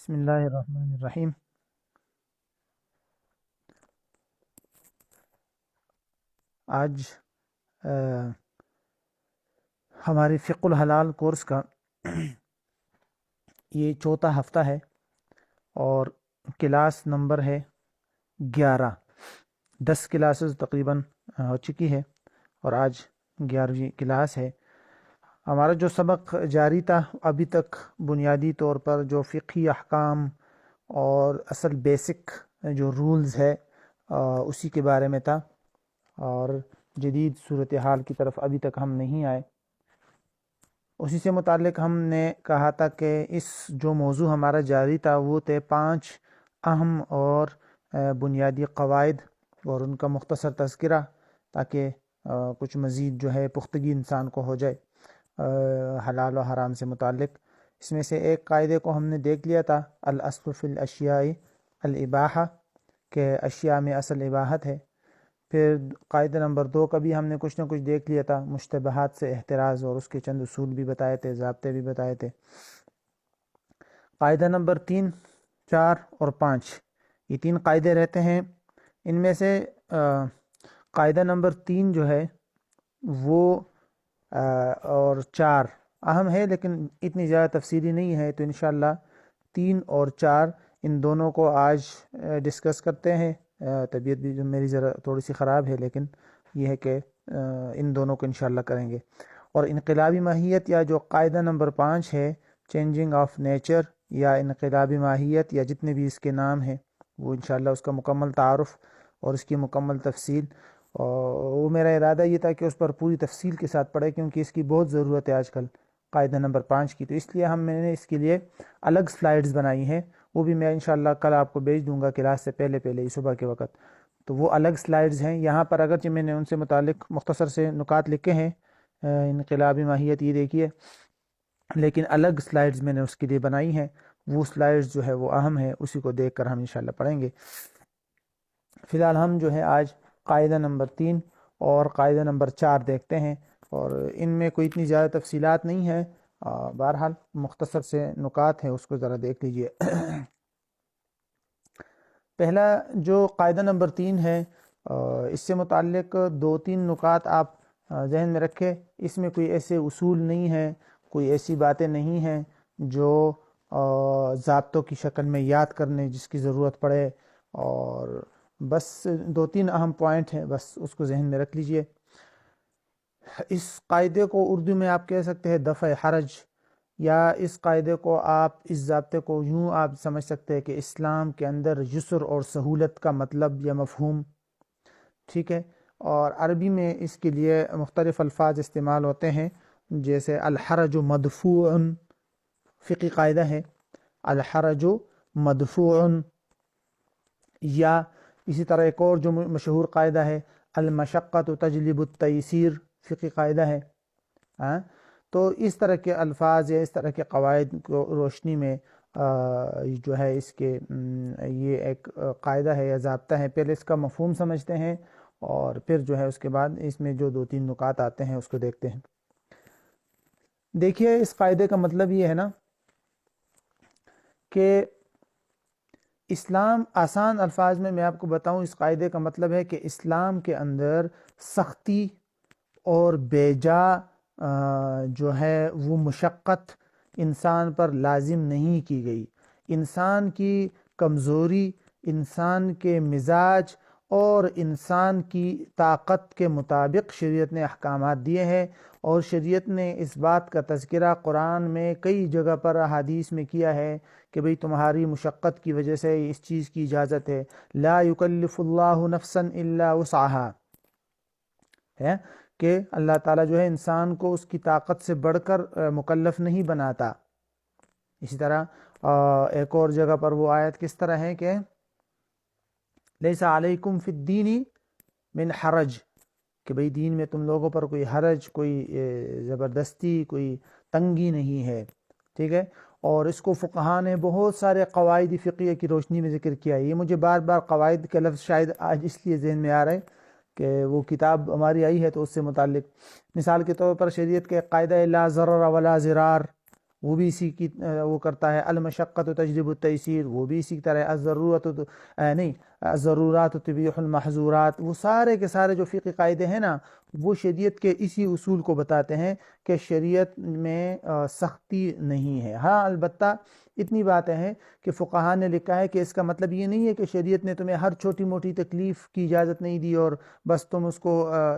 بسم اللہ الرحمن الرحیم۔ آج ہماری فقہ الحلال کورس کا یہ چوتھا ہفتہ ہے اور کلاس نمبر ہے 11۔ 10 کلاسز تقریباً ہو چکی ہے اور آج 11ویں کلاس ہے۔ ہمارا جو سبق جاری تھا ابھی تک بنیادی طور پر جو فقہی احکام اور اصل بیسک جو رولز ہے اسی کے بارے میں تھا، اور جدید صورتحال کی طرف ابھی تک ہم نہیں آئے۔ اسی سے متعلق ہم نے کہا تھا کہ اس جو موضوع ہمارا جاری تھا وہ تھے 5 اہم اور بنیادی قواعد اور ان کا مختصر تذکرہ، تاکہ کچھ مزید جو ہے پختگی انسان کو ہو جائے حلال و حرام سے متعلق۔ اس میں سے ایک قاعدے کو ہم نے دیکھ لیا تھا، الاصل فی الاشیاء الاباحہ، کہ اشیاء میں اصل اباحت ہے۔ پھر قاعدہ نمبر 2 کا بھی ہم نے کچھ نہ کچھ دیکھ لیا تھا، مشتبہات سے احتراز، اور اس کے چند اصول بھی بتائے تھے، ضابطے بھی بتائے تھے۔ قاعدہ نمبر 3، 4 اور 5 یہ 3 قاعدے رہتے ہیں۔ ان میں سے قاعدہ نمبر 3 جو ہے وہ اور 4 اہم ہے، لیکن اتنی زیادہ تفصیلی نہیں ہے، تو انشاءاللہ 3 اور 4 ان دونوں کو آج ڈسکس کرتے ہیں۔ طبیعت بھی جو میری ذرا تھوڑی سی خراب ہے، لیکن یہ ہے کہ ان دونوں کو انشاءاللہ کریں گے۔ اور انقلابی ماہیت یا جو قاعدہ نمبر 5 ہے، چینجنگ آف نیچر یا انقلابی ماہیت یا جتنے بھی اس کے نام ہیں، وہ انشاءاللہ اس کا مکمل تعارف اور اس کی مکمل تفصیل، اور وہ میرا ارادہ یہ تھا کہ اس پر پوری تفصیل کے ساتھ پڑھے، کیونکہ اس کی بہت ضرورت ہے آج کل قاعدہ نمبر 5 کی، تو اس لیے میں نے اس کے لیے الگ سلائیڈز بنائی ہیں، وہ بھی میں انشاءاللہ کل آپ کو بھیج دوں گا کلاس سے پہلے ہی صبح کے وقت۔ تو وہ الگ سلائیڈز ہیں، یہاں پر اگرچہ میں نے ان سے متعلق مختصر سے نکات لکھے ہیں، انقلابی ماہیت یہ دیکھیے، لیکن الگ سلائیڈز میں نے اس کے لیے بنائی ہیں۔ وہ سلائیڈز جو ہے وہ اہم ہے، اسی کو دیکھ کر ہم انشاءاللہ پڑھیں گے۔ فی الحال ہم جو ہے آج قاعدہ نمبر 3 اور قاعدہ نمبر 4 دیکھتے ہیں، اور ان میں کوئی اتنی زیادہ تفصیلات نہیں ہیں، بہرحال مختصر سے نکات ہیں، اس کو ذرا دیکھ لیجئے۔ پہلا جو قاعدہ نمبر 3 ہے، اس سے متعلق 2-3 نکات آپ ذہن میں رکھیں۔ اس میں کوئی ایسے اصول نہیں ہیں، کوئی ایسی باتیں نہیں ہیں جو ضابطوں کی شکل میں یاد کرنے جس کی ضرورت پڑے، اور بس 2-3 اہم پوائنٹ ہیں، بس اس کو ذہن میں رکھ لیجئے۔ اس قاعدے کو اردو میں آپ کہہ سکتے ہیں دفع حرج، یا اس قاعدے کو آپ اس ضابطے کو یوں آپ سمجھ سکتے ہیں کہ اسلام کے اندر یسر اور سہولت کا مطلب یا مفہوم، ٹھیک ہے۔ اور عربی میں اس کے لیے مختلف الفاظ استعمال ہوتے ہیں، جیسے الحرج مدفوع، فقی قاعدہ ہے الحرج مدفوع، یا اسی طرح ایک اور جو مشہور قاعدہ ہے المشقۃ تجلب التیسیر، فقی قاعدہ ہے۔ تو اس طرح کے الفاظ یا اس طرح کے قواعد کو روشنی میں جو ہے اس کے یہ ایک قاعدہ ہے یا ضابطہ ہے، پہلے اس کا مفہوم سمجھتے ہیں، اور پھر جو ہے اس کے بعد اس میں جو 2-3 نکات آتے ہیں اس کو دیکھتے ہیں۔ دیکھیے اس قاعدے کا مطلب یہ ہے نا کہ اسلام، آسان الفاظ میں آپ کو بتاؤں، اس قاعدے کا مطلب ہے کہ اسلام کے اندر سختی اور بیجا جو ہے وہ مشقت انسان پر لازم نہیں کی گئی۔ انسان کی کمزوری، انسان کے مزاج اور انسان کی طاقت کے مطابق شریعت نے احکامات دیے ہیں، اور شریعت نے اس بات کا تذکرہ قرآن میں کئی جگہ پر احادیث میں کیا ہے کہ بھئی تمہاری مشقت کی وجہ سے اس چیز کی اجازت ہے، لا یکلف اللہ نفسا الا وسعها، ہے کہ اللہ تعالیٰ جو ہے انسان کو اس کی طاقت سے بڑھ کر مکلف نہیں بناتا۔ اسی طرح ایک اور جگہ پر وہ آیت کس طرح ہے کہ لیس علیکم فی الدین من حرج، کہ بھئی دین میں تم لوگوں پر کوئی حرج، کوئی زبردستی، کوئی تنگی نہیں ہے، ٹھیک ہے۔ اور اس کو فقہاء نے بہت سارے قواعد فقہیہ کی روشنی میں ذکر کیا ہے۔ یہ مجھے بار بار قواعد کا لفظ شاید آج اس لیے ذہن میں آ رہا ہے کہ وہ کتاب ہماری آئی ہے تو اس سے متعلق، مثال کے طور پر شریعت کے قاعدہ لا ضرر ولا ضرار، وہ بھی اسی کی وہ کرتا ہے. المشقت تجلب التیسیر وہ بھی اسی کی طرح ہے. الضرورت نہیں الضرورات تبیح المحظورات وہ سارے کے سارے جو فقہی قاعدے ہیں نا وہ شریعت کے اسی اصول کو بتاتے ہیں کہ شریعت میں سختی نہیں ہے. ہاں البتہ اتنی باتیں ہیں کہ فقہاء نے لکھا ہے کہ اس کا مطلب یہ نہیں ہے کہ شریعت نے تمہیں ہر چھوٹی موٹی تکلیف کی اجازت نہیں دی اور بس تم اس کو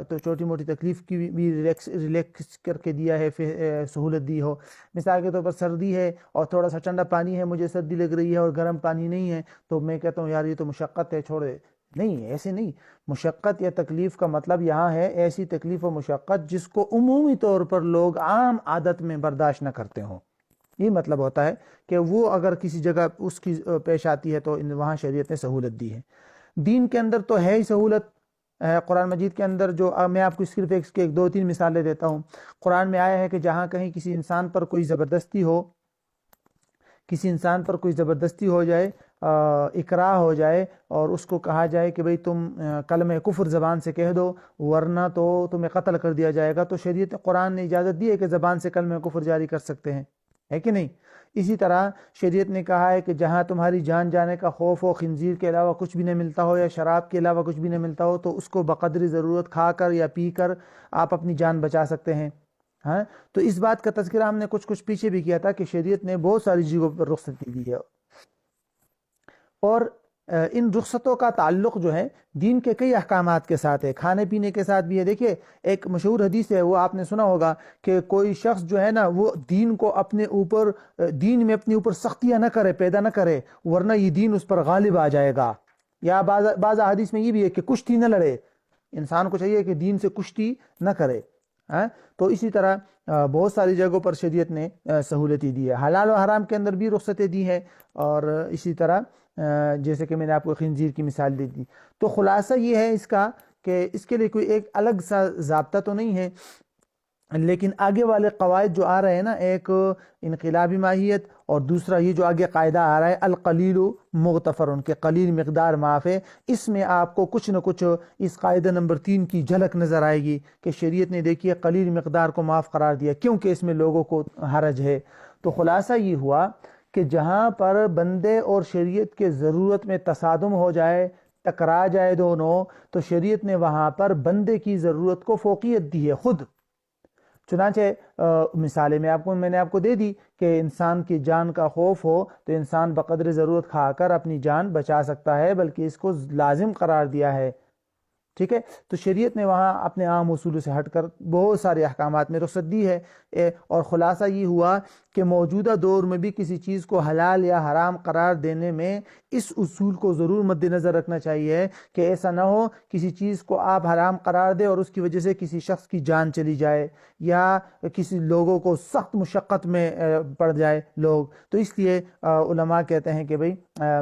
تو چھوٹی موٹی تکلیف کی بھی ریلیکس کر کے دیا ہے, سہولت دی ہو. مثال کے طور پر سردی ہے اور تھوڑا سا ٹھنڈا پانی ہے, مجھے سردی لگ رہی ہے اور گرم پانی نہیں ہے, تو میں کہتا ہوں یار یہ تو مشقت ہے چھوڑ دے. نہیں, ایسے نہیں. مشقت یا تکلیف کا مطلب یہاں ہے ایسی تکلیف و مشقت جس کو عمومی طور پر لوگ عام عادت میں برداشت نہ کرتے ہوں. یہ مطلب ہوتا ہے کہ وہ اگر کسی جگہ اس کی پیش آتی ہے تو وہاں شریعت نے سہولت دی ہے. دین کے اندر تو ہے ہی سہولت. قرآن مجید کے اندر جو میں آپ کو صرف ایک دو تین مثالیں دیتا ہوں. قرآن میں آیا ہے کہ جہاں کہیں کسی انسان پر کوئی زبردستی ہو جائے, اکراہ ہو جائے اور اس کو کہا جائے کہ بھئی تم کلمہ کفر زبان سے کہہ دو ورنہ تو تمہیں قتل کر دیا جائے گا, تو شریعت قرآن نے اجازت دی ہے کہ زبان سے کلمہ کفر جاری کر سکتے ہیں, ہے کہ نہیں. اسی طرح شریعت نے کہا ہے کہ جہاں تمہاری جان جانے کا خوف ہو, خنزیر کے علاوہ کچھ بھی نہ ملتا ہو یا شراب کے علاوہ کچھ بھی نہ ملتا ہو, تو اس کو بقدر ضرورت کھا کر یا پی کر آپ اپنی جان بچا سکتے ہیں. ہاں, تو اس بات کا تذکرہ ہم نے کچھ پیچھے بھی کیا تھا کہ شریعت نے بہت ساری چیزوں پر رخصتی دی ہے. اور ان رخصتوں کا تعلق جو ہے دین کے کئی احکامات کے ساتھ ہے, کھانے پینے کے ساتھ بھی ہے. دیکھیے ایک مشہور حدیث ہے, وہ آپ نے سنا ہوگا کہ کوئی شخص جو ہے نا وہ دین میں اپنے اوپر سختیاں نہ کرے, پیدا نہ کرے, ورنہ یہ دین اس پر غالب آ جائے گا. یا بعض حدیث میں یہ بھی ہے کہ کشتی نہ لڑے. انسان کو چاہیے کہ دین سے کشتی نہ کرے. تو اسی طرح بہت ساری جگہوں پر شریعت نے سہولتی دی ہے. حلال و حرام کے اندر بھی رخصتیں دی ہیں, اور اسی طرح جیسے کہ میں نے آپ کو خنزیر کی مثال دی تھی. تو خلاصہ یہ ہے اس کا کہ اس کے لیے کوئی ایک الگ سا ضابطہ تو نہیں ہے, لیکن آگے والے قواعد جو آ رہے ہیں نا, ایک انقلابی ماہیت اور دوسرا یہ جو آگے قاعدہ آ رہا ہے القلیل مغتفر, ان کے قلیل مقدار معاف ہے. اس میں آپ کو کچھ نہ کچھ اس قاعدہ نمبر 3 کی جھلک نظر آئے گی کہ شریعت نے دیکھیے قلیل مقدار کو معاف قرار دیا کیونکہ اس میں لوگوں کو حرج ہے. تو خلاصہ یہ ہوا کہ جہاں پر بندے اور شریعت کے ضرورت میں تصادم ہو جائے, ٹکرا جائے دونوں, تو شریعت نے وہاں پر بندے کی ضرورت کو فوقیت دی ہے خود. چنانچہ مثالیں میں نے آپ کو دے دی کہ انسان کی جان کا خوف ہو تو انسان بقدر ضرورت کھا کر اپنی جان بچا سکتا ہے, بلکہ اس کو لازم قرار دیا ہے. ٹھیک ہے, تو شریعت نے وہاں اپنے عام اصولوں سے ہٹ کر بہت سارے احکامات میں رخصت دی ہے. اور خلاصہ یہ ہوا کہ موجودہ دور میں بھی کسی چیز کو حلال یا حرام قرار دینے میں اس اصول کو ضرور مد نظر رکھنا چاہیے کہ ایسا نہ ہو کسی چیز کو آپ حرام قرار دیں اور اس کی وجہ سے کسی شخص کی جان چلی جائے یا کسی لوگوں کو سخت مشقت میں پڑ جائے لوگ. تو اس لیے علماء کہتے ہیں کہ بھئی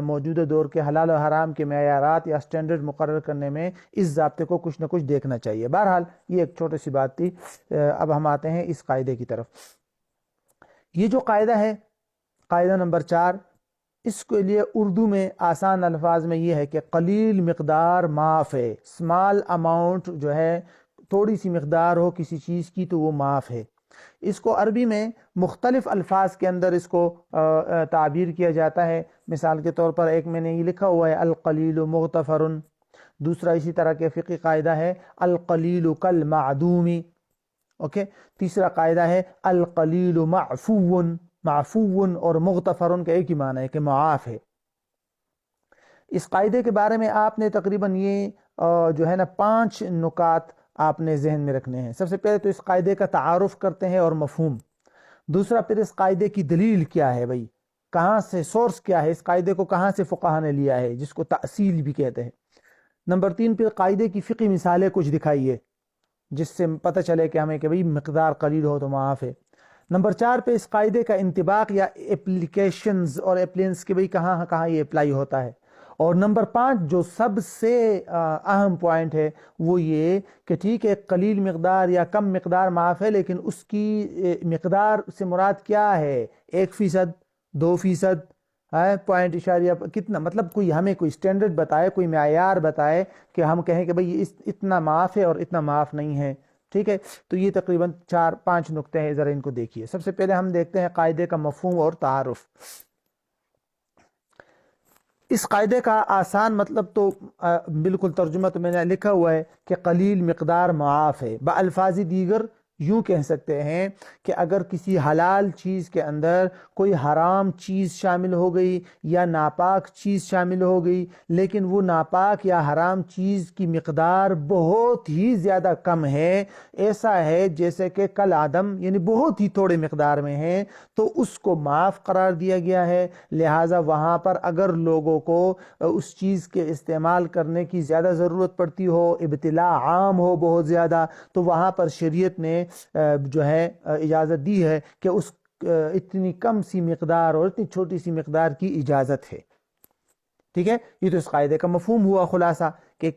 موجودہ دور کے حلال و حرام کے معیارات یا سٹینڈرڈ مقرر کرنے میں اس ضابطے کو کچھ نہ کچھ دیکھنا چاہیے. بہرحال یہ ایک چھوٹی سی بات تھی. اب ہم آتے ہیں اس قاعدے کی طرف. یہ جو قاعدہ ہے قاعدہ نمبر 4, اس کے لیے اردو میں آسان الفاظ میں یہ ہے کہ قلیل مقدار معاف ہے. اسمال اماؤنٹ جو ہے, تھوڑی سی مقدار ہو کسی چیز کی تو وہ معاف ہے. اس کو عربی میں مختلف الفاظ کے اندر اس کو تعبیر کیا جاتا ہے. مثال کے طور پر ایک میں نے یہ لکھا ہوا ہے القلیل مغتفر. دوسرا اسی طرح کے فقہی قاعدہ ہے القلیل کالمعدوم. اوکے, تیسرا قاعدہ ہے القلیل معفو. معفو اور مغتفر کا ایک ہی معنی ہے کہ معاف ہے. اس قاعدے کے بارے میں آپ نے تقریباً یہ جو ہے نا 5 نکات آپ نے ذہن میں رکھنے ہیں. سب سے پہلے تو اس قاعدے کا تعارف کرتے ہیں اور مفہوم. دوسرا پھر اس قاعدے کی دلیل کیا ہے, بھائی کہاں سے سورس کیا ہے, اس قاعدے کو کہاں سے فقہا نے لیا ہے جس کو تأصیل بھی کہتے ہیں. نمبر 3 پھر قاعدے کی فقہی مثالیں کچھ دکھائیے جس سے پتہ چلے کہ ہمیں کہ بھئی مقدار قلیل ہو تو معاف ہے. نمبر 4 پہ اس قاعدے کا انطباق یا اپلیکیشنز اور اپلینس کے بھئی کہاں کہاں یہ اپلائی ہوتا ہے. اور نمبر 5 جو سب سے اہم پوائنٹ ہے وہ یہ کہ ٹھیک ہے قلیل مقدار یا کم مقدار معاف ہے, لیکن اس کی مقدار سے مراد کیا ہے, 1%, 2%, پوائنٹ اشاریہ کتنا, مطلب کوئی ہمیں کوئی سٹینڈرڈ بتائے, کوئی معیار بتائے کہ ہم کہیں کہ بھئی اتنا معاف ہے اور اتنا معاف نہیں ہے. ٹھیک ہے، تو یہ تقریباً 4-5 نقطے ہیں، ذرا ان کو دیکھیے۔ سب سے پہلے ہم دیکھتے ہیں قاعدے کا مفہوم اور تعارف۔ اس قاعدے کا آسان مطلب تو بالکل ترجمہ تو میں نے لکھا ہوا ہے کہ قلیل مقدار معاف ہے۔ بالفاظ دیگر یوں کہہ سکتے ہیں کہ اگر کسی حلال چیز کے اندر کوئی حرام چیز شامل ہو گئی یا ناپاک چیز شامل ہو گئی، لیکن وہ ناپاک یا حرام چیز کی مقدار بہت ہی زیادہ کم ہے، ایسا ہے جیسے کہ کل عدم، یعنی بہت ہی تھوڑے مقدار میں ہے، تو اس کو معاف قرار دیا گیا ہے۔ لہٰذا وہاں پر اگر لوگوں کو اس چیز کے استعمال کرنے کی زیادہ ضرورت پڑتی ہو، ابتلا عام ہو بہت زیادہ، تو وہاں پر شریعت نے جو ہے اجازت دی ہے کہ اس اتنی کم سی مقدار اور اتنی چھوٹی سی مقدار کی اجازت ہے۔ ٹھیک ہے، یہ تو اس قاعدے کا مفہوم ہوا خلاصہ کہ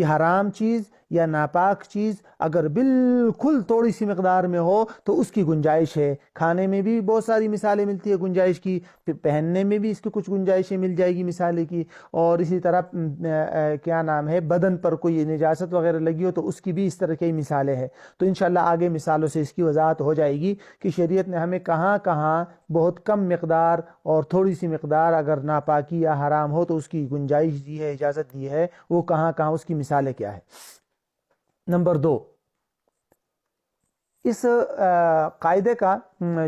حرام چیز یا ناپاک چیز اگر بالکل تھوڑی سی مقدار میں ہو تو اس کی گنجائش ہے۔ کھانے میں بھی بہت ساری مثالیں ملتی ہے گنجائش کی، پہننے میں بھی اس کی کچھ گنجائشیں مل جائے گی مثالیں کی، اور اسی طرح کیا نام ہے، بدن پر کوئی نجاست وغیرہ لگی ہو تو اس کی بھی اس طرح کی مثالیں ہیں۔ تو انشاءاللہ آگے مثالوں سے اس کی وضاحت ہو جائے گی کہ شریعت نے ہمیں کہاں کہاں بہت کم مقدار اور تھوڑی سی مقدار اگر ناپاکی یا حرام ہو تو اس کی گنجائش دی ہے، اجازت دی ہے، وہ کہاں کہاں اس کی مثالیں کیا ہے۔ نمبر 2، اس قاعدے کا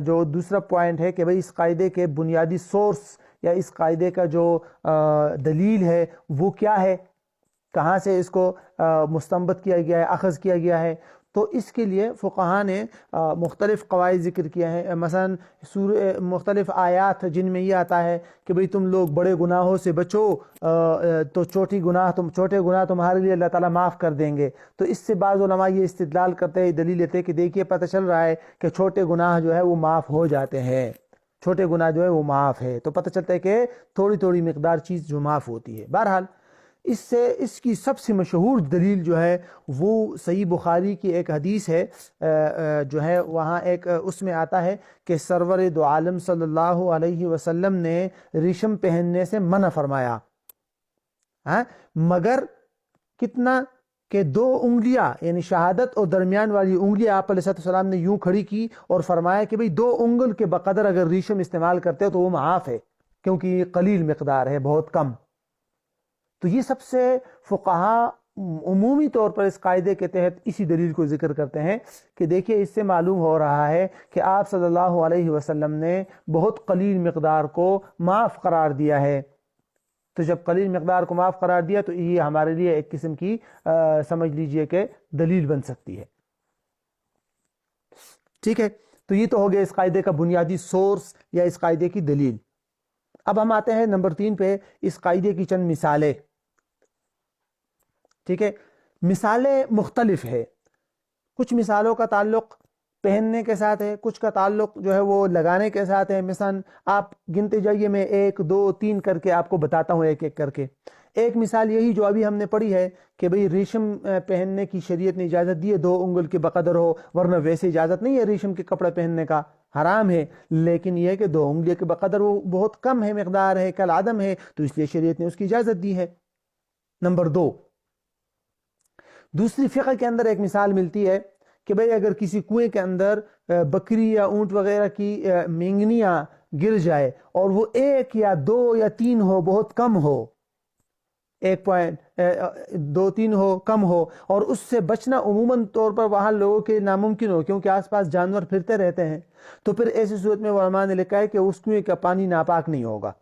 جو دوسرا پوائنٹ ہے کہ بھئی اس قاعدے کے بنیادی سورس یا اس قاعدے کا جو دلیل ہے وہ کیا ہے، کہاں سے اس کو مستنبط کیا گیا ہے، اخذ کیا گیا ہے۔ تو اس کے لیے فقہاء نے مختلف قواعد ذکر کیا ہیں، مثلا مختلف آیات جن میں یہ آتا ہے کہ بھئی تم لوگ بڑے گناہوں سے بچو تو چھوٹے گناہ تمہارے لیے اللہ تعالیٰ معاف کر دیں گے۔ تو اس سے بعض علماء یہ استدلال کرتے ہیں، دلیل لیتے ہیں کہ دیکھیے پتہ چل رہا ہے کہ چھوٹے گناہ جو ہے وہ معاف ہو جاتے ہیں، چھوٹے گناہ جو ہے وہ معاف ہے، تو پتہ چلتا ہے کہ تھوڑی تھوڑی مقدار چیز جو معاف ہوتی ہے۔ بہرحال اس کی سب سے مشہور دلیل جو ہے وہ صحیح بخاری کی ایک حدیث ہے، جو ہے وہاں ایک اس میں آتا ہے کہ سرور دو عالم صلی اللہ علیہ وسلم نے ریشم پہننے سے منع فرمایا، مگر کتنا کہ 2 انگلیاں، یعنی شہادت اور درمیان والی انگلیاں آپ علیہ السلام نے یوں کھڑی کی اور فرمایا کہ بھئی 2 انگل کے بقدر اگر ریشم استعمال کرتے ہو تو وہ معاف ہے، کیونکہ یہ قلیل مقدار ہے، بہت کم۔ تو یہ سب سے فقہاء عمومی طور پر اس قاعدے کے تحت اسی دلیل کو ذکر کرتے ہیں کہ دیکھیے اس سے معلوم ہو رہا ہے کہ آپ صلی اللہ علیہ وسلم نے بہت قلیل مقدار کو معاف قرار دیا ہے۔ تو جب قلیل مقدار کو معاف قرار دیا تو یہ ہمارے لیے ایک قسم کی سمجھ لیجئے کہ دلیل بن سکتی ہے۔ ٹھیک ہے، تو یہ تو ہو گیا اس قاعدے کا بنیادی سورس یا اس قاعدے کی دلیل۔ اب ہم آتے ہیں نمبر 3 پہ، اس قاعدے کی چند مثالیں۔ ٹھیک ہے، مثالیں مختلف ہے، کچھ مثالوں کا تعلق پہننے کے ساتھ ہے، کچھ کا تعلق جو ہے وہ لگانے کے ساتھ ہے۔ مثلا آپ گنتے جائیے، میں 1 2 3 کر کے آپ کو بتاتا ہوں ایک ایک کر کے۔ ایک مثال یہی جو ابھی ہم نے پڑھی ہے کہ بھئی ریشم پہننے کی شریعت نے اجازت دی ہے 2 انگل کے بقدر ہو، ورنہ ویسے اجازت نہیں ہے ریشم کے کپڑے پہننے کا، حرام ہے، لیکن یہ ہے کہ 2 انگلی کے بقدر وہ بہت کم ہے، مقدار ہے، کل عدم ہے، تو اس لیے شریعت نے اس کی اجازت دی ہے۔ نمبر 2، دوسری فقہ کے اندر ایک مثال ملتی ہے کہ بھئی اگر کسی کنویں کے اندر بکری یا اونٹ وغیرہ کی مینگنیاں گر جائے اور وہ 1 یا 2 یا 3 ہو، بہت کم ہو، 1.2-3 ہو، کم ہو، اور اس سے بچنا عموماً طور پر وہاں لوگوں کے ناممکن ہو کیونکہ آس پاس جانور پھرتے رہتے ہیں، تو پھر ایسی صورت میں علماء نے لکھا ہے کہ اس کنویں کا پانی ناپاک نہیں ہوگا۔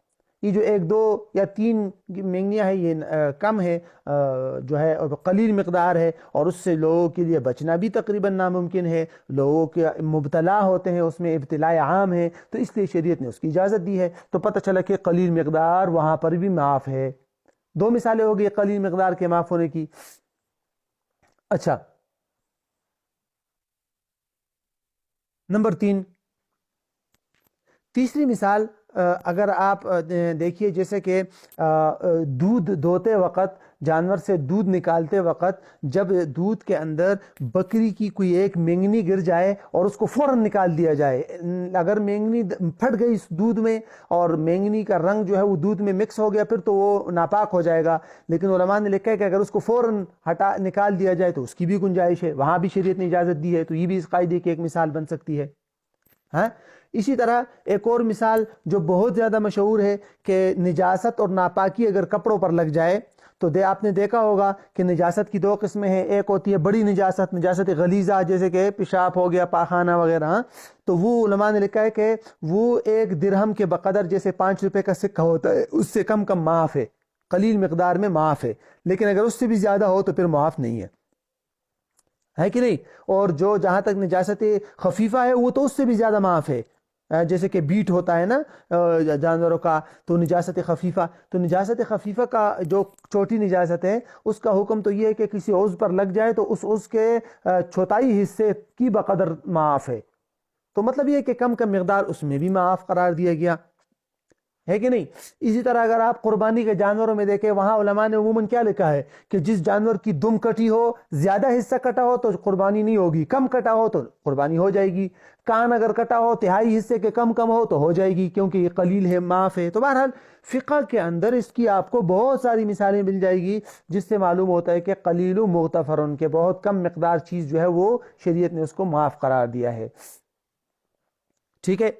یہ جو 1 2 یا 3 مینگنیاں ہیں یہ کم ہے، جو ہے قلیل مقدار ہے، اور اس سے لوگوں کے لیے بچنا بھی تقریباً ناممکن ہے، لوگوں کے مبتلا ہوتے ہیں، اس میں ابتلاء عام ہے، تو اس لیے شریعت نے اس کی اجازت دی ہے۔ تو پتہ چلا کہ قلیل مقدار وہاں پر بھی معاف ہے۔ 2 مثالیں ہو گئی قلیل مقدار کے معاف ہونے کی۔ اچھا، نمبر 3، تیسری مثال اگر آپ دیکھیے جیسے کہ دودھ دوتے وقت، جانور سے دودھ نکالتے وقت جب دودھ کے اندر بکری کی کوئی ایک مینگنی گر جائے اور اس کو فوراً نکال دیا جائے، اگر مینگنی پھٹ گئی اس دودھ میں اور مینگنی کا رنگ جو ہے وہ دودھ میں مکس ہو گیا، پھر تو وہ ناپاک ہو جائے گا. لیکن علماء نے لکھا ہے کہ اگر اس کو فوراً نکال دیا جائے تو اس کی بھی گنجائش ہے، وہاں بھی شریعت نے اجازت دی ہے. تو یہ بھی اس قاعدے کی ایک مثال بن سکتی ہے. ہاں، اسی طرح ایک اور مثال جو بہت زیادہ مشہور ہے کہ نجاست اور ناپاکی اگر کپڑوں پر لگ جائے تو آپ نے دیکھا ہوگا کہ نجاست کی دو قسمیں ہیں. ایک ہوتی ہے بڑی نجاست، نجاست غلیظہ، جیسے کہ پیشاب ہو گیا، پاخانہ وغیرہ. تو وہ علماء نے لکھا ہے کہ وہ 1 درہم کے بقدر، جیسے 5 روپے کا سکہ ہوتا ہے، اس سے کم معاف ہے، قلیل مقدار میں معاف ہے. لیکن اگر اس سے بھی زیادہ ہو تو پھر معاف نہیں ہے کہ نہیں. اور جو جہاں تک نجاست خفیفہ ہے وہ تو اس سے بھی زیادہ معاف ہے، جیسے کہ بیٹ ہوتا ہے نا جانوروں کا، تو نجاست خفیفہ. تو نجاست خفیفہ کا جو چھوٹی نجاست ہے اس کا حکم تو یہ ہے کہ کسی عضو پر لگ جائے تو اس عضو کے چوتھائی حصے کی بقدر معاف ہے. تو مطلب یہ کہ کم مقدار اس میں بھی معاف قرار دیا گیا ہے کہ نہیں. اسی طرح اگر آپ قربانی کے جانوروں میں دیکھیں، وہاں علماء نے عموماً کیا لکھا ہے کہ جس جانور کی دم کٹی ہو، زیادہ حصہ کٹا ہو تو قربانی نہیں ہوگی، کم کٹا ہو تو قربانی ہو جائے گی. کان اگر کٹا ہو تہائی حصے کے کم ہو تو ہو جائے گی، کیونکہ یہ قلیل ہے، معاف ہے. تو بہرحال فقہ کے اندر اس کی آپ کو بہت ساری مثالیں مل جائے گی جس سے معلوم ہوتا ہے کہ قلیل و مغتفرن کے بہت کم مقدار چیز جو ہے وہ شریعت نے اس کو معاف قرار دیا ہے. ٹھیک ہے،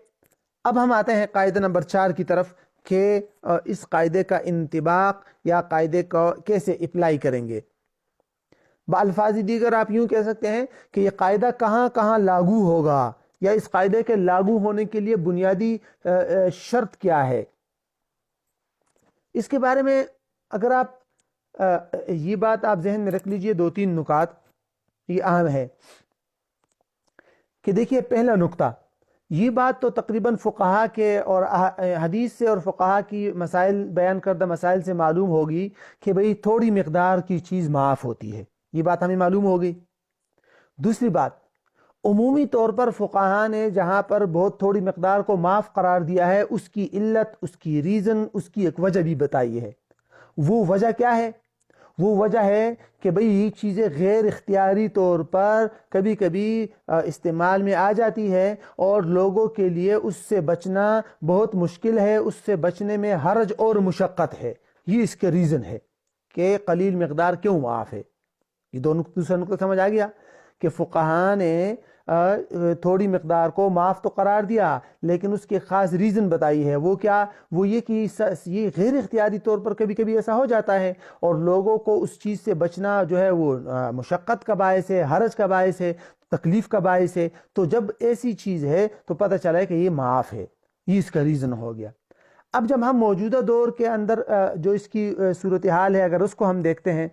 اب ہم آتے ہیں قاعدہ نمبر 4 کی طرف کہ اس قاعدے کا انطباق یا قاعدے کو کیسے اپلائی کریں گے. بالفاظ دیگر آپ یوں کہہ سکتے ہیں کہ یہ قاعدہ کہاں کہاں لاگو ہوگا، یا اس قاعدے کے لاگو ہونے کے لیے بنیادی شرط کیا ہے. اس کے بارے میں اگر آپ یہ بات آپ ذہن میں رکھ لیجئے، 2-3 نکات یہ اہم ہے کہ دیکھیے، پہلا نقطہ یہ بات تو تقریباً فقہا کے اور حدیث سے اور فقہا کی مسائل بیان کردہ مسائل سے معلوم ہوگی کہ بھئی تھوڑی مقدار کی چیز معاف ہوتی ہے، یہ بات ہمیں معلوم ہوگی. دوسری بات، عمومی طور پر فقہا نے جہاں پر بہت تھوڑی مقدار کو معاف قرار دیا ہے اس کی علت، اس کی ریزن، اس کی ایک وجہ بھی بتائی ہے. وہ وجہ کیا ہے؟ وہ وجہ ہے کہ بھئی یہ چیزیں غیر اختیاری طور پر کبھی کبھی استعمال میں آ جاتی ہے اور لوگوں کے لیے اس سے بچنا بہت مشکل ہے، اس سے بچنے میں حرج اور مشقت ہے. یہ اس کے ریزن ہے کہ قلیل مقدار کیوں معاف ہے. یہ دوسرا نقطہ سمجھ آ گیا کہ فقہا نے تھوڑی مقدار کو معاف تو قرار دیا لیکن اس کے خاص ریزن بتائی ہے. وہ کیا؟ وہ یہ کہ یہ غیر اختیاری طور پر کبھی کبھی ایسا ہو جاتا ہے اور لوگوں کو اس چیز سے بچنا جو ہے وہ مشقت کا باعث ہے، حرج کا باعث ہے، تکلیف کا باعث ہے. تو جب ایسی چیز ہے تو پتہ چلا ہے کہ یہ معاف ہے، یہ اس کا ریزن ہو گیا. اب جب ہم موجودہ دور کے اندر جو اس کی صورتحال ہے اگر اس کو ہم دیکھتے ہیں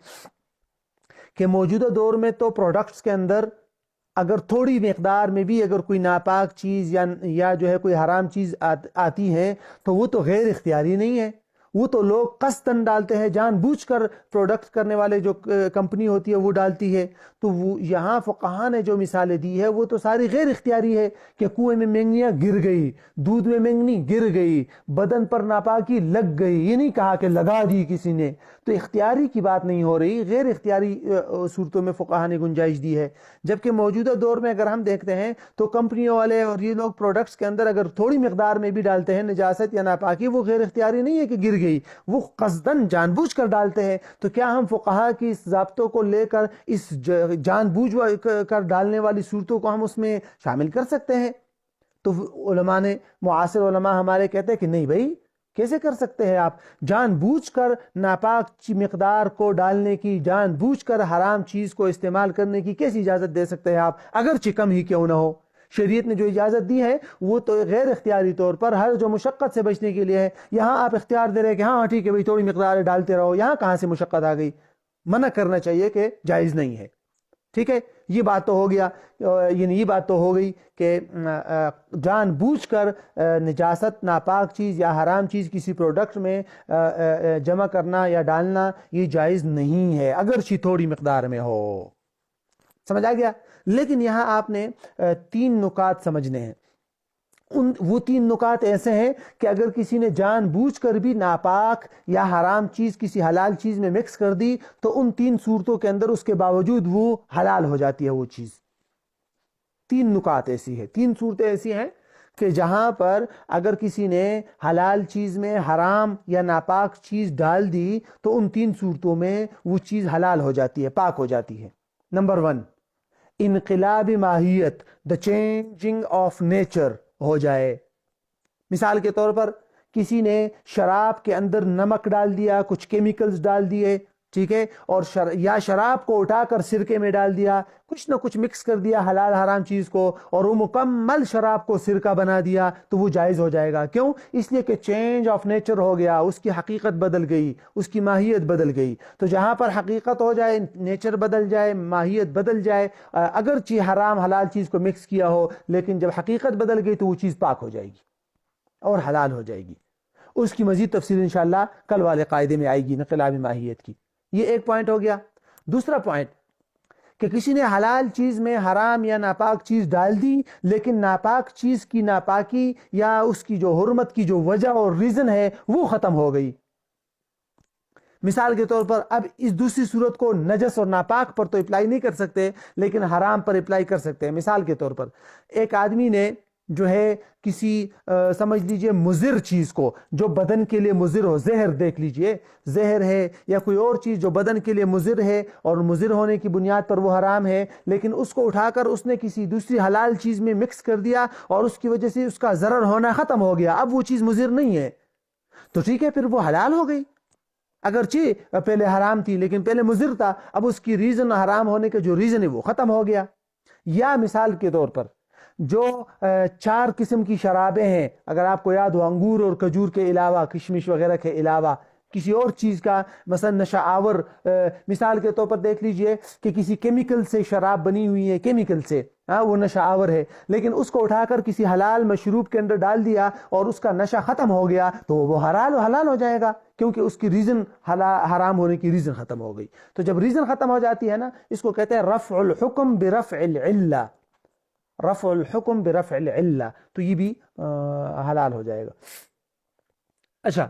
کہ موجودہ دور میں تو پروڈکٹس کے اندر اگر تھوڑی مقدار میں بھی اگر کوئی ناپاک چیز یا جو ہے کوئی حرام چیز آتی ہے تو وہ تو غیر اختیاری نہیں ہے، وہ تو لوگ قصداً ڈالتے ہیں، جان بوجھ کر پروڈکٹ کرنے والے جو کمپنی ہوتی ہے وہ ڈالتی ہے. تو وہ یہاں فقہا نے جو مثالیں دی ہے وہ تو ساری غیر اختیاری ہے کہ کنویں میں مینگنیاں گر گئی، دودھ میں مینگنی گر گئی، بدن پر ناپاکی لگ گئی، یہ نہیں کہا کہ لگا دی کسی نے. تو اختیاری کی بات نہیں ہو رہی، غیر اختیاری صورتوں میں فقہا نے گنجائش دی ہے. جبکہ موجودہ دور میں اگر ہم دیکھتے ہیں تو کمپنیوں والے اور یہ لوگ پروڈکٹس کے اندر اگر تھوڑی مقدار میں بھی ڈالتے ہیں نجاست یا ناپاکی، وہ غیر اختیاری نہیں ہے کہ گر گئی، وہ قصداً جان بوجھ کر ڈالتے ہیں. تو کیا ہم فقہا کی اس ضابطوں کو لے کر اس جان بوجھ کر ڈالنے والی صورتوں کو ہم اس میں شامل کر سکتے ہیں؟ تو علماء نے، معاصر علماء ہمارے کہتے ہیں کہ نہیں بھائی، کیسے کر سکتے ہیں آپ؟ جان بوجھ کر ناپاک مقدار کو ڈالنے کی، جان بوجھ کر حرام چیز کو استعمال کرنے کی کیسی اجازت دے سکتے ہیں آپ، اگرچہ کم ہی کیوں نہ ہو؟ شریعت نے جو اجازت دی ہے وہ تو غیر اختیاری طور پر ہر جو مشقت سے بچنے کے لیے ہے. یہاں آپ اختیار دے رہے ہیں کہ ہاں ٹھیک ہے بھائی تھوڑی مقدار ڈالتے رہو، یہاں کہاں سے مشقت آ گئی؟ منع کرنا چاہیے کہ جائز نہیں ہے. ٹھیک ہے، یہ بات تو ہو گیا، یعنی یہ بات تو ہو گئی کہ جان بوجھ کر نجاست، ناپاک چیز یا حرام چیز کسی پروڈکٹ میں جمع کرنا یا ڈالنا یہ جائز نہیں ہے اگرچہ تھوڑی مقدار میں ہو. سمجھ آ گیا؟ لیکن یہاں آپ نے 3 نکات سمجھنے ہیں. وہ 3 نکات ایسے ہیں کہ اگر کسی نے جان بوجھ کر بھی ناپاک یا حرام چیز کسی حلال چیز میں مکس کر دی تو ان 3 صورتوں کے اندر اس کے باوجود وہ حلال ہو جاتی ہے وہ چیز. 3 نکات ایسی ہے، 3 صورتیں ایسی ہیں کہ جہاں پر اگر کسی نے حلال چیز میں حرام یا ناپاک چیز ڈال دی تو ان 3 صورتوں میں وہ چیز حلال ہو جاتی ہے، پاک ہو جاتی ہے. نمبر 1، انقلاب ماہیت، دا چینجنگ آف نیچر ہو جائے. مثال کے طور پر کسی نے شراب کے اندر نمک ڈال دیا، کچھ کیمیکلز ڈال دیے، ٹھیک ہے، اور یا شراب کو اٹھا کر سرکے میں ڈال دیا، کچھ نہ کچھ مکس کر دیا حلال حرام چیز کو، اور وہ مکمل شراب کو سرکہ بنا دیا تو وہ جائز ہو جائے گا. کیوں؟ اس لیے کہ چینج آف نیچر ہو گیا، اس کی حقیقت بدل گئی، اس کی ماہیت بدل گئی. تو جہاں پر حقیقت ہو جائے، نیچر بدل جائے، ماہیت بدل جائے، اگرچہ حرام حلال چیز کو مکس کیا ہو، لیکن جب حقیقت بدل گئی تو وہ چیز پاک ہو جائے گی اور حلال ہو جائے گی. اس کی مزید تفصیل انشاءاللہ کل والے قاعدے میں آئے گی، انقلاب ماہیت کی. یہ ایک پوائنٹ ہو گیا. دوسرا پوائنٹ کہ کسی نے حلال چیز میں حرام یا ناپاک چیز ڈال دی، لیکن ناپاک چیز کی ناپاکی یا اس کی جو حرمت کی جو وجہ اور ریزن ہے وہ ختم ہو گئی. مثال کے طور پر اب اس دوسری صورت کو نجس اور ناپاک پر تو اپلائی نہیں کر سکتے، لیکن حرام پر اپلائی کر سکتے ہیں. مثال کے طور پر ایک آدمی نے جو ہے کسی سمجھ لیجئے مضر چیز کو، جو بدن کے لیے مضر ہو، زہر دیکھ لیجئے، زہر ہے یا کوئی اور چیز جو بدن کے لیے مضر ہے اور مضر ہونے کی بنیاد پر وہ حرام ہے، لیکن اس کو اٹھا کر اس نے کسی دوسری حلال چیز میں مکس کر دیا اور اس کی وجہ سے اس کا ضرر ہونا ختم ہو گیا، اب وہ چیز مضر نہیں ہے تو ٹھیک ہے، پھر وہ حلال ہو گئی. اگرچہ پہلے حرام تھی لیکن پہلے مضر تھا، اب اس کی ریزن حرام ہونے کا جو ریزن ہے وہ ختم ہو گیا. یا مثال کے طور پر جو 4 قسم کی شرابیں ہیں، اگر آپ کو یاد ہو، انگور اور کھجور کے علاوہ، کشمش وغیرہ کے علاوہ کسی اور چیز کا مثلا نشہ آور، مثال کے طور پر دیکھ لیجئے کہ کسی کیمیکل سے شراب بنی ہوئی ہے، کیمیکل سے وہ نشہ آور ہے، لیکن اس کو اٹھا کر کسی حلال مشروب کے اندر ڈال دیا اور اس کا نشہ ختم ہو گیا تو وہ حلال ہو جائے گا، کیونکہ اس کی ریزن حرام ہونے کی ریزن ختم ہو گئی. تو جب ریزن ختم ہو جاتی ہے نا، اس کو کہتے ہیں رفع الحکم برفع العلہ، رفع الحکم برفع العلہ، تو یہ بھی حلال ہو جائے گا. اچھا،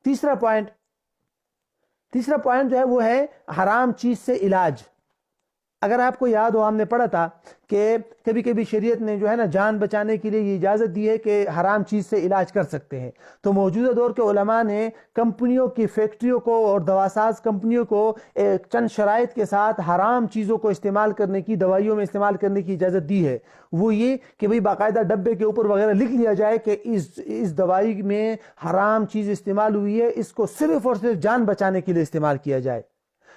تیسرا پوائنٹ جو ہے وہ ہے حرام چیز سے علاج. اگر آپ کو یاد ہو، ہم نے پڑھا تھا کہ کبھی کبھی شریعت نے جو ہے نا جان بچانے کے لیے یہ اجازت دی ہے کہ حرام چیز سے علاج کر سکتے ہیں. تو موجودہ دور کے علماء نے کمپنیوں کی فیکٹریوں کو اور دواساز کمپنیوں کو چند شرائط کے ساتھ حرام چیزوں کو استعمال کرنے کی، دوائیوں میں استعمال کرنے کی اجازت دی ہے. وہ یہ کہ بھئی باقاعدہ ڈبے کے اوپر وغیرہ لکھ لیا جائے کہ اس دوائی میں حرام چیز استعمال ہوئی ہے، اس کو صرف اور صرف جان بچانے کے لیے استعمال کیا جائے.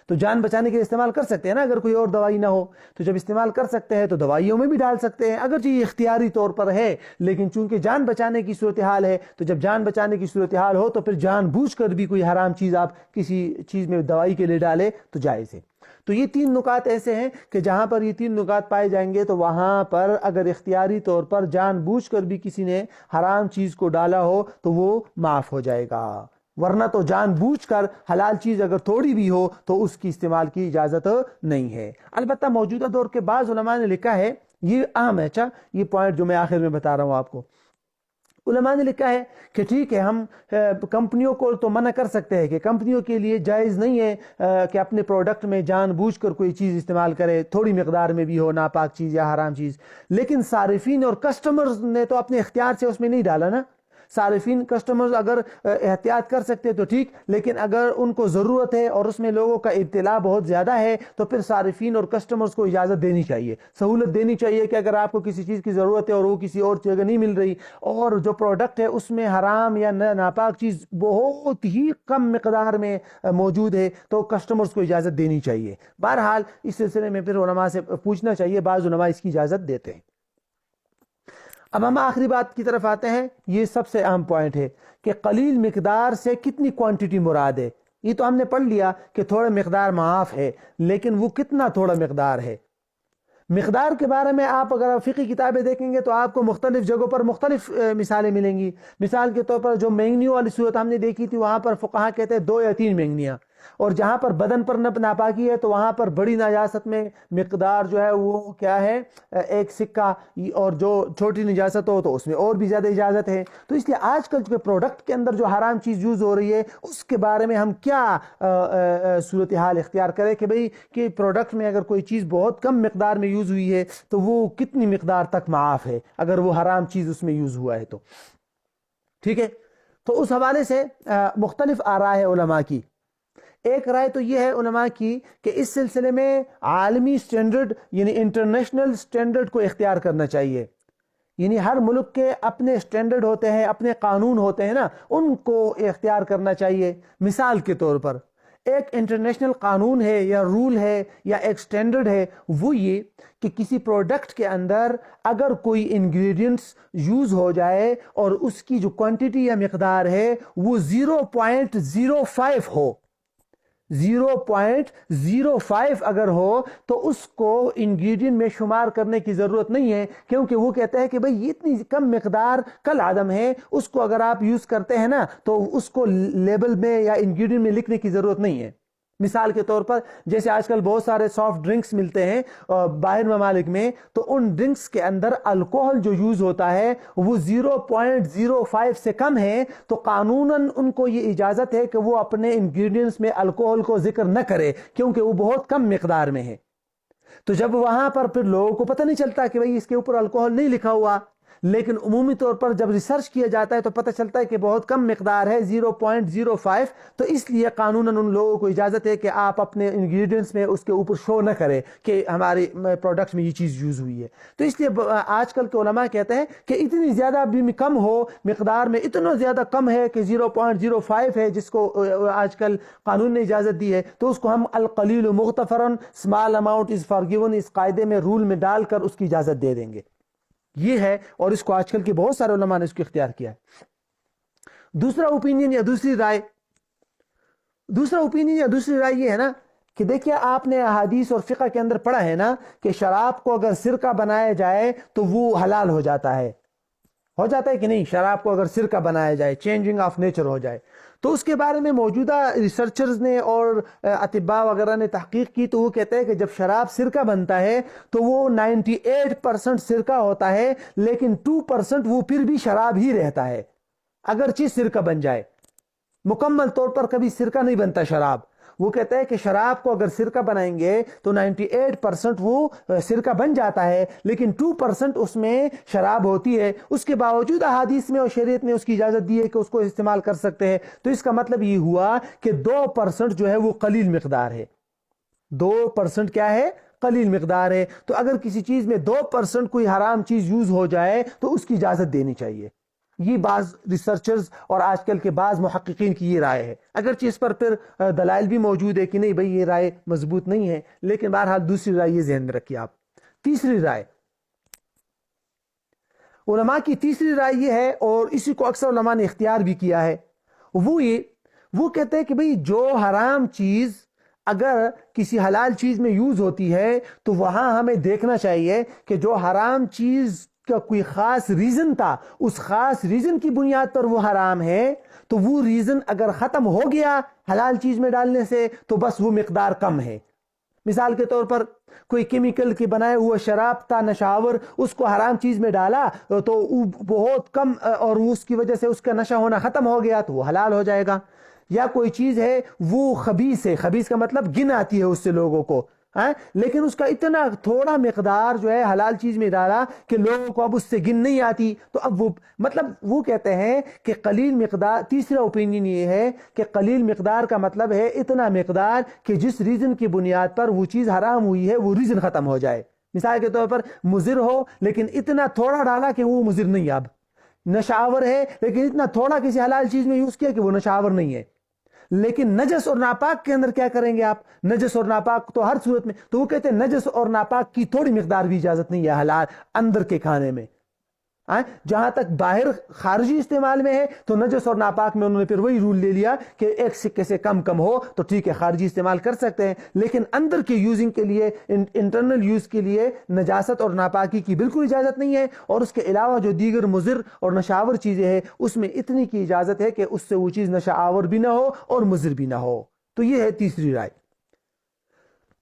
تو جان بچانے کے لیے استعمال کر سکتے ہیں نا، اگر کوئی اور دوائی نہ ہو تو جب استعمال کر سکتے ہیں تو دوائیوں میں بھی ڈال سکتے ہیں، اگرچہ یہ اختیاری طور پر ہے، لیکن چونکہ جان بچانے کی صورتحال ہے تو جب جان بچانے کی صورتحال ہو تو پھر جان بوجھ کر بھی کوئی حرام چیز آپ کسی چیز میں دوائی کے لیے ڈالے تو جائز ہے. تو یہ 3 نکات ایسے ہیں کہ جہاں پر یہ 3 نکات پائے جائیں گے تو وہاں پر اگر اختیاری طور پر جان بوجھ کر بھی کسی نے حرام چیز کو ڈالا ہو تو وہ معاف ہو جائے گا، ورنہ تو جان بوجھ کر حلال چیز اگر تھوڑی بھی ہو تو اس کی استعمال کی اجازت نہیں ہے. البتہ موجودہ دور کے بعض علماء نے لکھا ہے، یہ اہم ہے، اچھا یہ پوائنٹ جو میں آخر میں بتا رہا ہوں آپ کو، علماء نے لکھا ہے کہ ٹھیک ہے، ہم کمپنیوں کو تو منع کر سکتے ہیں کہ کمپنیوں کے لیے جائز نہیں ہے کہ اپنے پروڈکٹ میں جان بوجھ کر کوئی چیز استعمال کرے، تھوڑی مقدار میں بھی ہو، ناپاک چیز یا حرام چیز، لیکن صارفین اور کسٹمرز نے تو اپنے اختیار سے اس میں نہیں ڈالا نا. صارفین کسٹمرز اگر احتیاط کر سکتے تو ٹھیک، لیکن اگر ان کو ضرورت ہے اور اس میں لوگوں کا ابتلا بہت زیادہ ہے تو پھر صارفین اور کسٹمرز کو اجازت دینی چاہیے، سہولت دینی چاہیے کہ اگر آپ کو کسی چیز کی ضرورت ہے اور وہ کسی اور جگہ نہیں مل رہی اور جو پروڈکٹ ہے اس میں حرام یا ناپاک چیز بہت ہی کم مقدار میں موجود ہے تو کسٹمرز کو اجازت دینی چاہیے. بہرحال اس سلسلے میں پھر علماء سے پوچھنا چاہیے، بعض علماء اس کی اجازت دیتے ہیں. اب ہم آخری بات کی طرف آتے ہیں، یہ سب سے اہم پوائنٹ ہے کہ قلیل مقدار سے کتنی کوانٹٹی مراد ہے. یہ تو ہم نے پڑھ لیا کہ تھوڑا مقدار معاف ہے، لیکن وہ کتنا تھوڑا مقدار ہے. مقدار کے بارے میں آپ اگر فقہی کتابیں دیکھیں گے تو آپ کو مختلف جگہوں پر مختلف مثالیں ملیں گی. مثال کے طور پر جو مینگنیوں والی صورت ہم نے دیکھی تھی، وہاں پر فقہا کہتے ہیں 2 یا 3 مینگنیاں، اور جہاں پر بدن پر ناپاکی ہے تو وہاں پر بڑی نجاست میں مقدار جو ہے وہ کیا ہے، ایک سکہ، اور جو چھوٹی نجاست ہو تو اس میں اور بھی زیادہ اجازت ہے۔ تو اس لیے آج کل جو پروڈکٹ کے اندر جو حرام چیز یوز ہو رہی ہے اس کے بارے میں ہم کیا صورتحال اختیار کریں کہ بھئی کہ پروڈکٹ میں اگر کوئی چیز بہت کم مقدار میں یوز ہوئی ہے تو وہ کتنی مقدار تک معاف ہے اگر وہ حرام چیز اس میں یوز ہوا ہے تو، ٹھیک ہے۔ تو اس حوالے سے مختلف آراء ہے علماء کی۔ ایک رائے تو یہ ہے علماء کی کہ اس سلسلے میں عالمی سٹینڈرڈ یعنی انٹرنیشنل سٹینڈرڈ کو اختیار کرنا چاہیے، یعنی ہر ملک کے اپنے سٹینڈرڈ ہوتے ہیں، اپنے قانون ہوتے ہیں نا، ان کو اختیار کرنا چاہیے۔ مثال کے طور پر ایک انٹرنیشنل قانون ہے یا رول ہے یا ایک سٹینڈرڈ ہے، وہ یہ کہ کسی پروڈکٹ کے اندر اگر کوئی انگریڈینٹس یوز ہو جائے اور اس کی جو کوانٹٹی یا مقدار ہے وہ 0.05 ہو، 0.05 اگر ہو تو اس کو انگریڈینٹ میں شمار کرنے کی ضرورت نہیں ہے، کیونکہ وہ کہتے ہیں کہ بھئی یہ اتنی کم مقدار کل عدم ہے، اس کو اگر آپ یوز کرتے ہیں نا تو اس کو لیبل میں یا انگریڈینٹ میں لکھنے کی ضرورت نہیں ہے۔ مثال کے طور پر جیسے آج کل بہت سارے سافٹ ڈرنکس ملتے ہیں باہر ممالک میں، تو ان ڈرنکس کے اندر الکوہل جو یوز ہوتا ہے وہ 0.05 سے کم ہے، تو قانوناً ان کو یہ اجازت ہے کہ وہ اپنے انگریڈینٹس میں الکوہل کو ذکر نہ کرے کیونکہ وہ بہت کم مقدار میں ہے۔ تو جب وہاں پر پھر لوگوں کو پتہ نہیں چلتا کہ بھئی اس کے اوپر الکوہل نہیں لکھا ہوا، لیکن عمومی طور پر جب ریسرچ کیا جاتا ہے تو پتہ چلتا ہے کہ بہت کم مقدار ہے 0.05، تو اس لیے قانوناً ان لوگوں کو اجازت ہے کہ آپ اپنے انگریڈینٹس میں اس کے اوپر شو نہ کریں کہ ہمارے پروڈکٹس میں یہ چیز یوز ہوئی ہے۔ تو اس لیے آج کل کے علماء کہتے ہیں کہ اتنی زیادہ بھی کم ہو، مقدار میں اتنا زیادہ کم ہے کہ 0.05 ہے جس کو آج کل قانون نے اجازت دی ہے، تو اس کو ہم القلیل مغتفرن، اسمال اماؤنٹ از فارگیون، اس قاعدے میں رول میں ڈال کر اس کی اجازت دے دیں گے۔ یہ ہے، اور اس کو آج کل کے بہت سارے علماء نے اس کو اختیار کیا ہے۔ دوسرا اوپینین یا دوسری رائے یہ ہے نا کہ دیکھیے آپ نے احادیث اور فقہ کے اندر پڑھا ہے نا کہ شراب کو اگر سرکہ بنایا جائے تو وہ حلال ہو جاتا ہے کہ نہیں؟ شراب کو اگر سرکہ بنایا جائے، چینجنگ آف نیچر ہو جائے، تو اس کے بارے میں موجودہ ریسرچرز نے اور اطباء وغیرہ نے تحقیق کی تو وہ کہتے ہیں کہ جب شراب سرکہ بنتا ہے تو وہ 98% سرکہ ہوتا ہے، لیکن 2% وہ پھر بھی شراب ہی رہتا ہے اگرچہ سرکہ بن جائے۔ مکمل طور پر کبھی سرکہ نہیں بنتا شراب۔ وہ کہتے ہیں کہ شراب کو اگر سرکہ بنائیں گے تو 98% وہ سرکہ بن جاتا ہے، لیکن 2% اس میں شراب ہوتی ہے۔ اس کے باوجود احادیث میں اور شریعت نے اس کی اجازت دی ہے کہ اس کو استعمال کر سکتے ہیں۔ تو اس کا مطلب یہ ہوا کہ 2% جو ہے وہ قلیل مقدار ہے۔ 2% کیا ہے؟ قلیل مقدار ہے۔ تو اگر کسی چیز میں 2% کوئی حرام چیز یوز ہو جائے تو اس کی اجازت دینی چاہیے۔ یہ بعض ریسرچرز اور آج کل کے بعض محققین کی یہ رائے ہے، اگرچہ اس پر پھر دلائل بھی موجود ہے کہ نہیں بھئی یہ رائے مضبوط نہیں ہے، لیکن بہرحال دوسری رائے یہ ذہن میں رکھیے آپ۔ تیسری رائے، علماء کی تیسری رائے یہ ہے، اور اسی کو اکثر علماء نے اختیار بھی کیا ہے، وہ کہتے ہیں کہ بھئی جو حرام چیز اگر کسی حلال چیز میں یوز ہوتی ہے تو وہاں ہمیں دیکھنا چاہیے کہ جو حرام چیز کا کوئی خاص ریزن تھا، اس خاص ریزن کی بنیاد پر وہ حرام ہے، تو وہ ریزن اگر ختم ہو گیا حلال چیز میں ڈالنے سے تو بس وہ مقدار کم ہے۔ مثال کے طور پر کوئی کیمیکل کے بنائے ہوا شراب تھا نشاور، اس کو حرام چیز میں ڈالا تو وہ بہت کم، اور اس کی وجہ سے اس کا نشہ ہونا ختم ہو گیا تو وہ حلال ہو جائے گا۔ یا کوئی چیز ہے وہ خبیث ہے، خبیث کا مطلب گن آتی ہے اس سے لوگوں کو، لیکن اس کا اتنا تھوڑا مقدار جو ہے حلال چیز میں ڈالا کہ لوگوں کو اب اس سے گن نہیں آتی، تو اب وہ کہتے ہیں کہ قلیل مقدار، تیسرا اوپینین یہ ہے کہ قلیل مقدار کا مطلب ہے اتنا مقدار کہ جس ریزن کی بنیاد پر وہ چیز حرام ہوئی ہے وہ ریزن ختم ہو جائے۔ مثال کے طور پر مضر ہو لیکن اتنا تھوڑا ڈالا کہ وہ مضر نہیں، اب نشاور ہے لیکن اتنا تھوڑا کسی حلال چیز میں یوز کیا کہ وہ نشاور نہیں ہے۔ لیکن نجس اور ناپاک کے اندر کیا کریں گے آپ؟ نجس اور ناپاک تو ہر صورت میں، تو وہ کہتے ہیں نجس اور ناپاک کی تھوڑی مقدار بھی اجازت نہیں ہے حلال اندر کے کھانے میں۔ جہاں تک باہر خارجی استعمال میں ہے تو نجس اور ناپاک میں انہوں نے پھر وہی رول لے لیا کہ ایک سکے سے کم ہو تو ٹھیک ہے خارجی استعمال کر سکتے ہیں، لیکن اندر کے یوزنگ کے لیے، انٹرنل یوز کے لیے نجاست اور ناپاکی کی بالکل اجازت نہیں ہے، اور اس کے علاوہ جو دیگر مضر اور نشاور چیزیں ہیں اس میں اتنی کی اجازت ہے کہ اس سے وہ چیز نشاور بھی نہ ہو اور مضر بھی نہ ہو۔ تو یہ ہے تیسری رائے.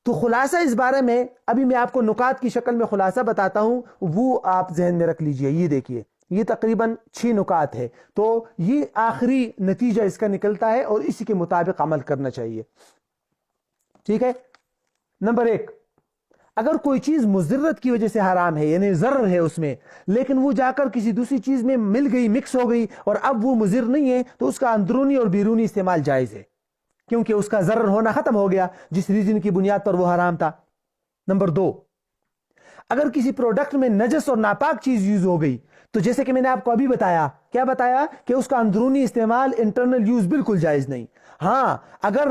تو خلاصہ اس بارے میں ابھی میں آپ کو نکات کی شکل میں خلاصہ بتاتا ہوں، وہ آپ ذہن میں رکھ لیجئے. یہ دیکھیے، یہ تقریباً 6 نکات ہے، تو یہ آخری نتیجہ اس کا نکلتا ہے اور اسی کے مطابق عمل کرنا چاہیے. ٹھیک ہے. نمبر 1، اگر کوئی چیز مضرت کی وجہ سے حرام ہے، یعنی ضرر ہے اس میں، لیکن وہ جا کر کسی دوسری چیز میں مل گئی، مکس ہو گئی، اور اب وہ مضر نہیں ہے، تو اس کا اندرونی اور بیرونی استعمال جائز ہے، کیونکہ اس کا ضرر ہونا ختم ہو گیا جس ریزن کی بنیاد پر وہ حرام تھا. نمبر 2، اگر کسی پروڈکٹ میں نجس اور ناپاک چیز یوز ہو گئی، تو جیسے کہ میں نے آپ کو ابھی بتایا، کیا بتایا کہ اس کا اندرونی استعمال، انٹرنل یوز بالکل جائز نہیں. ہاں اگر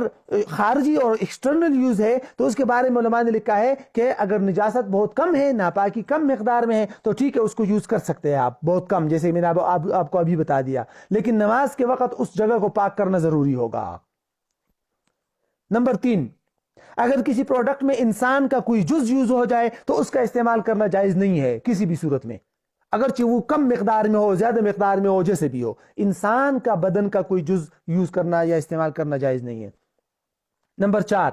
خارجی اور ایکسٹرنل یوز ہے تو اس کے بارے میں علماء نے لکھا ہے کہ اگر نجاست بہت کم ہے، ناپاکی کم مقدار میں ہے، تو ٹھیک ہے، اس کو یوز کر سکتے ہیں آپ بہت کم، جیسے میں نے آپ کو ابھی بتا دیا، لیکن نماز کے وقت اس جگہ کو پاک کرنا ضروری ہوگا. نمبر 3، اگر کسی پروڈکٹ میں انسان کا کوئی جز یوز ہو جائے تو اس کا استعمال کرنا جائز نہیں ہے کسی بھی صورت میں، اگرچہ وہ کم مقدار میں ہو، زیادہ مقدار میں ہو، جیسے بھی ہو، انسان کا بدن کا کوئی جز یوز کرنا یا استعمال کرنا جائز نہیں ہے. نمبر 4،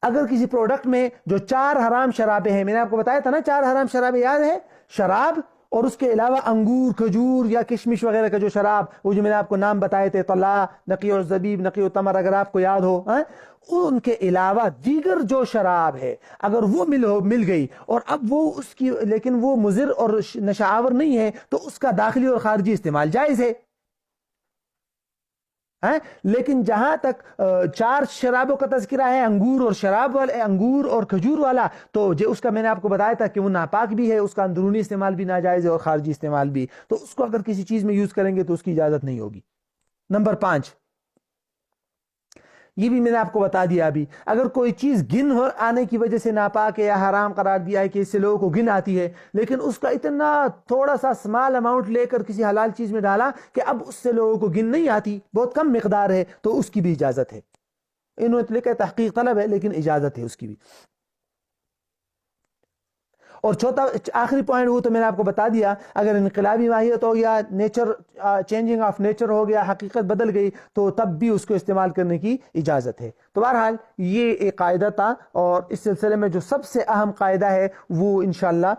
اگر کسی پروڈکٹ میں جو 4 حرام شرابیں ہیں، میں نے آپ کو بتایا تھا نا 4 حرام شرابیں، یاد ہے؟ شراب اور اس کے علاوہ انگور، کھجور یا کشمش وغیرہ کا جو شراب، وہ جو میں نے آپ کو نام بتائے تھے، طلا، نقی و زبیب، نقی و تمر، اگر آپ کو یاد ہو، ان کے علاوہ دیگر جو شراب ہے، اگر وہ مل گئی اور اب وہ اس کی، لیکن وہ مضر اور نشہ نہیں ہے، تو اس کا داخلی اور خارجی استعمال جائز ہے. لیکن جہاں تک 4 شرابوں کا تذکرہ ہے، انگور اور شراب والے، انگور اور کھجور والا، تو اس کا میں نے آپ کو بتایا تھا کہ وہ ناپاک بھی ہے، اس کا اندرونی استعمال بھی ناجائز ہے اور خارجی استعمال بھی، تو اس کو اگر کسی چیز میں یوز کریں گے تو اس کی اجازت نہیں ہوگی. نمبر 5، یہ بھی میں نے آپ کو بتا دیا ابھی، اگر کوئی چیز گن آنے کی وجہ سے ناپاک ہے یا حرام قرار دیا ہے کہ اس سے لوگوں کو گن آتی ہے، لیکن اس کا اتنا تھوڑا سا اسمال اماؤنٹ لے کر کسی حلال چیز میں ڈالا کہ اب اس سے لوگوں کو گن نہیں آتی، بہت کم مقدار ہے، تو اس کی بھی اجازت ہے. انہوں نے لکھا تحقیق طلب ہے، لیکن اجازت ہے اس کی بھی. اور چوتھا آخری پوائنٹ، وہ تو میں نے آپ کو بتا دیا، اگر انقلابی ماہیت ہو گیا، نیچر چینجنگ آف نیچر ہو گیا، حقیقت بدل گئی، تو تب بھی اس کو استعمال کرنے کی اجازت ہے. تو بہرحال یہ ایک قاعدہ تھا، اور اس سلسلے میں جو سب سے اہم قاعدہ ہے وہ انشاءاللہ